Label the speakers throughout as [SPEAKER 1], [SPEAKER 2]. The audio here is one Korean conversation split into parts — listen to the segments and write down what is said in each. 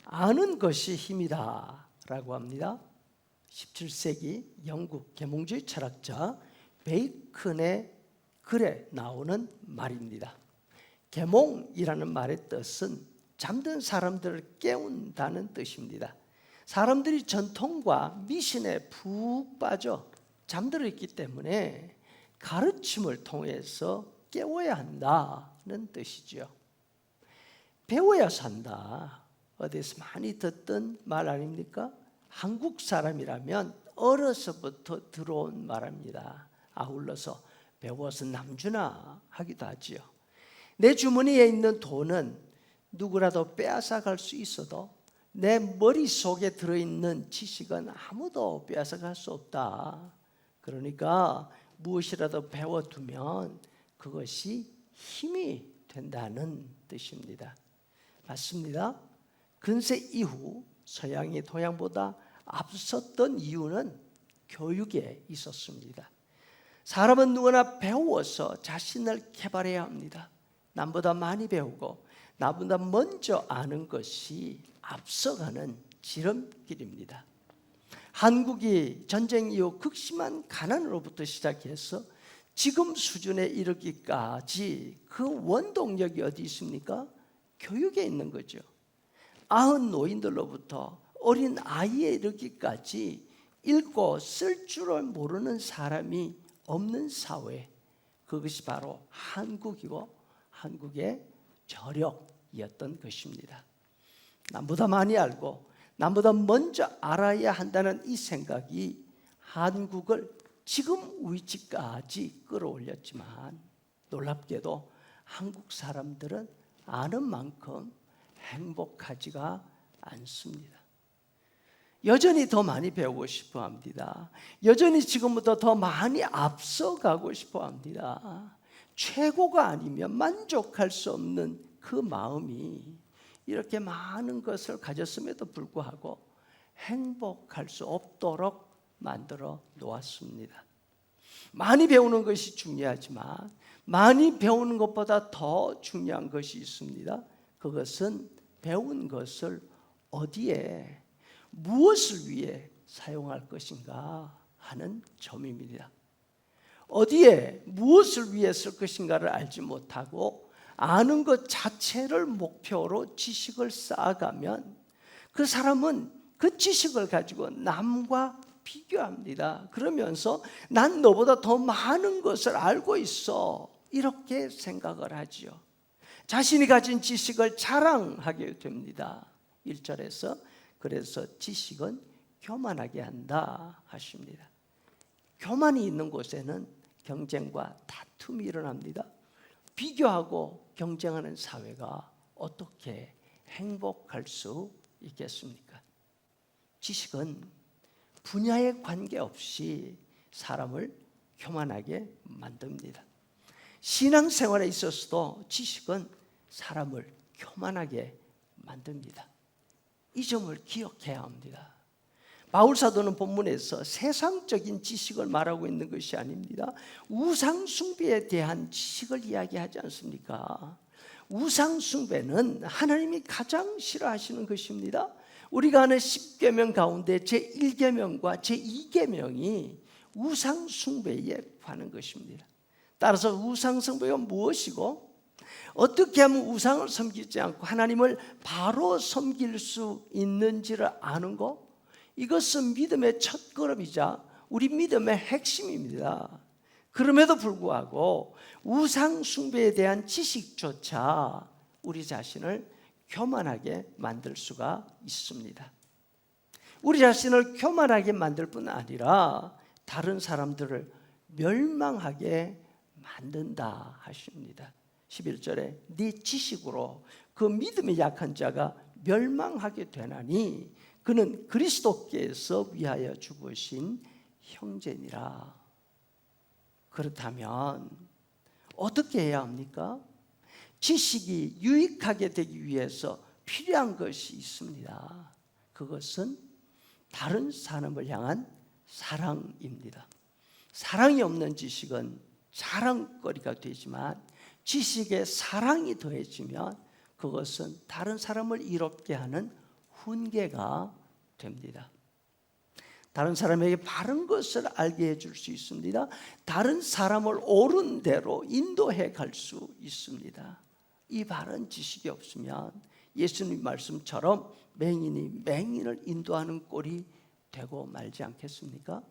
[SPEAKER 1] 아는 것이 힘이다 라고 합니다. 17세기 영국 계몽주의 철학자 베이컨의 글에 나오는 말입니다. 계몽이라는 말의 뜻은 잠든 사람들을 깨운다는 뜻입니다. 사람들이 전통과 미신에 푹 빠져 잠들어 있기 때문에 가르침을 통해서 깨워야 한다는 뜻이죠. 배워야 산다, 어디서 많이 듣던 말 아닙니까? 한국 사람이라면 어려서부터 들어온 말입니다. 아울러서 배워서 남주나 하기도 하지요. 내 주머니에 있는 돈은 누구라도 빼앗아 갈 수 있어도 내 머릿속에 들어있는 지식은 아무도 빼앗아 갈 수 없다. 그러니까 무엇이라도 배워두면 그것이 힘이 된다는 뜻입니다. 맞습니다. 근세 이후 서양이 동양보다 앞섰던 이유는 교육에 있었습니다. 사람은 누구나 배워서 자신을 개발해야 합니다. 남보다 많이 배우고 나보다 먼저 아는 것이 앞서가는 지름길입니다. 한국이 전쟁 이후 극심한 가난으로부터 시작해서 지금 수준에 이르기까지 그 원동력이 어디 있습니까? 교육에 있는 거죠. 아흔 노인들로부터 어린 아이에 이르기까지 읽고 쓸 줄을 모르는 사람이 없는 사회, 그것이 바로 한국이고 한국의 저력이었던 것입니다. 남보다 많이 알고 남보다 먼저 알아야 한다는 이 생각이 한국을 지금 위치까지 끌어올렸지만 놀랍게도 한국 사람들은 아는 만큼 행복하지가 않습니다. 여전히 더 많이 배우고 싶어 합니다. 여전히 지금보다 더 많이 앞서가고 싶어 합니다. 최고가 아니면 만족할 수 없는 그 마음이 이렇게 많은 것을 가졌음에도 불구하고 행복할 수 없도록 만들어 놓았습니다. 많이 배우는 것이 중요하지만 많이 배우는 것보다 더 중요한 것이 있습니다. 그것은 배운 것을 어디에 무엇을 위해 사용할 것인가 하는 점입니다. 어디에 무엇을 위해 쓸 것인가를 알지 못하고 아는 것 자체를 목표로 지식을 쌓아가면 그 사람은 그 지식을 가지고 남과 비교합니다. 그러면서 난 너보다 더 많은 것을 알고 있어, 이렇게 생각을 하지요. 자신이 가진 지식을 자랑하게 됩니다. 1절에서 그래서 지식은 교만하게 한다 하십니다. 교만이 있는 곳에는 경쟁과 다툼이 일어납니다. 비교하고 경쟁하는 사회가 어떻게 행복할 수 있겠습니까? 지식은 분야에 관계없이 사람을 교만하게 만듭니다. 신앙생활에 있어서도 지식은 사람을 교만하게 만듭니다. 이 점을 기억해야 합니다. 바울사도는 본문에서 세상적인 지식을 말하고 있는 것이 아닙니다. 우상숭배에 대한 지식을 이야기하지 않습니까? 우상숭배는 하나님이 가장 싫어하시는 것입니다. 우리가 아는 10계명 가운데 제1계명과 제2계명이 우상숭배에 관한 것입니다. 따라서 우상숭배가 무엇이고 어떻게 하면 우상을 섬기지 않고 하나님을 바로 섬길 수 있는지를 아는 것, 이것은 믿음의 첫걸음이자 우리 믿음의 핵심입니다. 그럼에도 불구하고 우상 숭배에 대한 지식조차 우리 자신을 교만하게 만들 수가 있습니다. 우리 자신을 교만하게 만들 뿐 아니라 다른 사람들을 멸망하게 만든다 하십니다. 11절에 네 지식으로 그 믿음이 약한 자가 멸망하게 되나니 그는 그리스도께서 위하여 죽으신 형제니라. 그렇다면 어떻게 해야 합니까? 지식이 유익하게 되기 위해서 필요한 것이 있습니다. 그것은 다른 사람을 향한 사랑입니다. 사랑이 없는 지식은 자랑거리가 되지만 지식에 사랑이 더해지면 그것은 다른 사람을 이롭게 하는 훈계가 됩니다. 다른 사람에게 바른 것을 알게 해줄 수 있습니다. 다른 사람을 옳은 대로 인도해 갈 수 있습니다. 이 바른 지식이 없으면 예수님 말씀처럼 맹인이 맹인을 인도하는 꼴이 되고 말지 않겠습니까?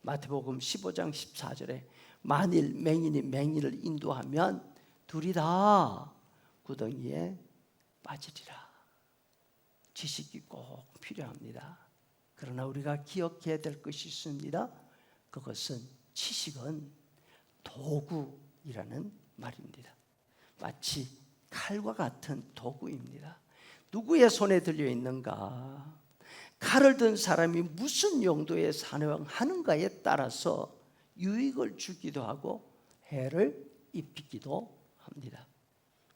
[SPEAKER 1] 마태복음 15장 14절에 만일 맹인이 맹인을 인도하면 둘이 다 구덩이에 빠지리라. 지식이 꼭 필요합니다. 그러나 우리가 기억해야 될 것이 있습니다. 그것은 지식은 도구이라는 말입니다. 마치 칼과 같은 도구입니다. 누구의 손에 들려 있는가? 칼을 든 사람이 무슨 용도에 사용하는가에 따라서 유익을 주기도 하고 해를 입히기도 합니다.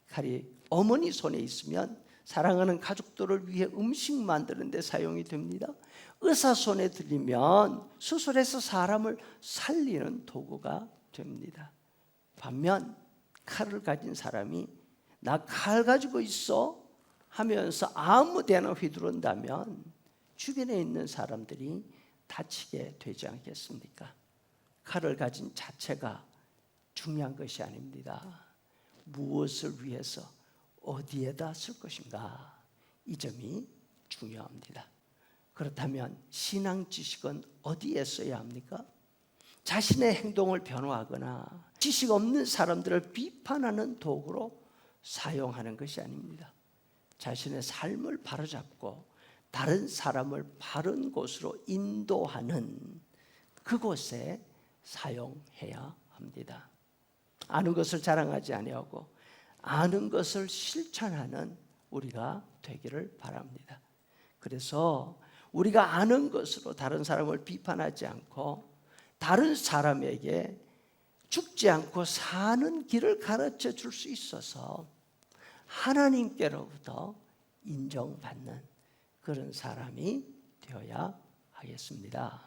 [SPEAKER 1] 칼이 어머니 손에 있으면 사랑하는 가족들을 위해 음식 만드는 데 사용이 됩니다. 의사 손에 들리면 수술해서 사람을 살리는 도구가 됩니다. 반면 칼을 가진 사람이 나 칼 가지고 있어 하면서 아무 데나 휘두른다면 주변에 있는 사람들이 다치게 되지 않겠습니까? 칼을 가진 자체가 중요한 것이 아닙니다. 무엇을 위해서 어디에다 쓸 것인가, 이 점이 중요합니다. 그렇다면 신앙 지식은 어디에 써야 합니까? 자신의 행동을 변호하거나 지식 없는 사람들을 비판하는 도구로 사용하는 것이 아닙니다. 자신의 삶을 바로잡고 다른 사람을 바른 곳으로 인도하는 그곳에 사용해야 합니다. 아는 것을 자랑하지 아니하고 아는 것을 실천하는 우리가 되기를 바랍니다. 그래서 우리가 아는 것으로 다른 사람을 비판하지 않고 다른 사람에게 죽지 않고 사는 길을 가르쳐 줄 수 있어서 하나님께로부터 인정받는 그런 사람이 되어야 하겠습니다.